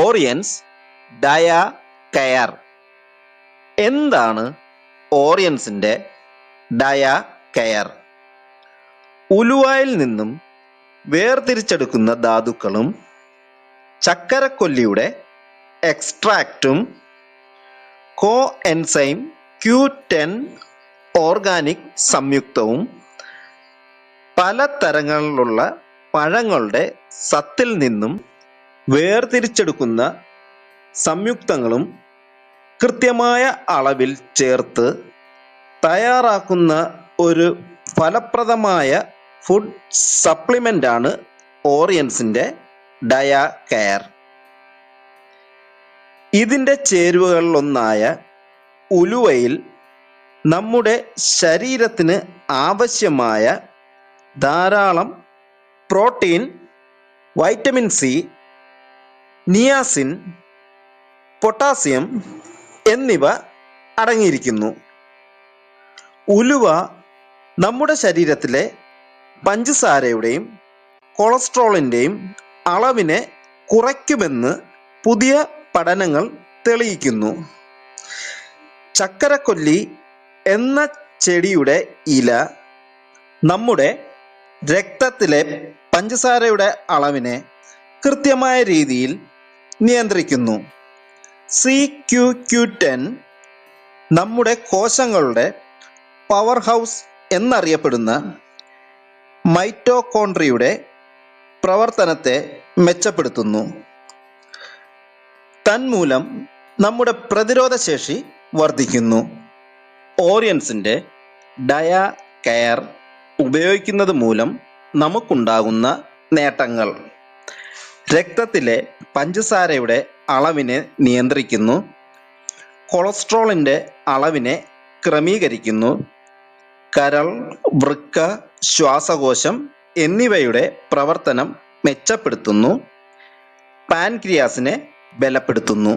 ഓറിയൻസ് ഡയ care. എന്താണ് ഓറിയൻസിൻ്റെ ഡയ care? ഉലുവയിൽ നിന്നും വേർതിരിച്ചെടുക്കുന്ന ധാതുക്കളും ചക്കരക്കൊല്ലിയുടെ എക്സ്ട്രാക്റ്റും കോ എൻസൈം Q10 ഓർഗാനിക് സംയുക്തവും പല തരങ്ങളിലുള്ള പഴങ്ങളുടെ സത്തിൽ നിന്നും വേർതിരിച്ചെടുക്കുന്ന സംയുക്തങ്ങളും കൃത്യമായ അളവിൽ ചേർത്ത് തയ്യാറാക്കുന്ന ഒരു ഫലപ്രദമായ ഫുഡ് സപ്ലിമെൻ്റാണ് ഓറിയൻസിൻ്റെ ഡയ കെയർ. ഇതിൻ്റെ ചേരുവകളിലൊന്നായ ഉലുവയിൽ നമ്മുടെ ശരീരത്തിന് ആവശ്യമായ ധാരാളം protein, vitamin C, niacin, potassium എന്നിവ അടങ്ങിയിരിക്കുന്നു. ഉലുവ നമ്മുടെ ശരീരത്തിലെ പഞ്ചസാരയുടെയും കൊളസ്ട്രോളിൻ്റെയും അളവിനെ കുറയ്ക്കുമെന്ന് പുതിയ പഠനങ്ങൾ തെളിയിക്കുന്നു. ചക്കരക്കൊല്ലി എന്ന ചെടിയുടെ ഇല നമ്മുടെ രക്തത്തിലെ പഞ്ചസാരയുടെ അളവിനെ കൃത്യമായ രീതിയിൽ നിയന്ത്രിക്കുന്നു. CoQ10 നമ്മുടെ കോശങ്ങളുടെ പവർ ഹൗസ് എന്നറിയപ്പെടുന്ന മൈറ്റോകോൺട്രിയയുടെ പ്രവർത്തനത്തെ മെച്ചപ്പെടുത്തുന്നു. തന്മൂലം നമ്മുടെ പ്രതിരോധശേഷി വർദ്ധിക്കുന്നു. ഓറിയൻസിൻ്റെ ഡയ കെയർ ഉപയോഗിക്കുന്നത് മൂലം നമുക്കുണ്ടാകുന്ന നേട്ടങ്ങൾ: രക്തത്തിലെ പഞ്ചസാരയുടെ അളവിനെ നിയന്ത്രിക്കുന്നു, കൊളസ്ട്രോളിൻ്റെ അളവിനെ ക്രമീകരിക്കുന്നു, കരൾ, വൃക്ക, ശ്വാസകോശം എന്നിവയുടെ പ്രവർത്തനം മെച്ചപ്പെടുത്തുന്നു, പാൻക്രിയാസിനെ ബലപ്പെടുത്തുന്നു.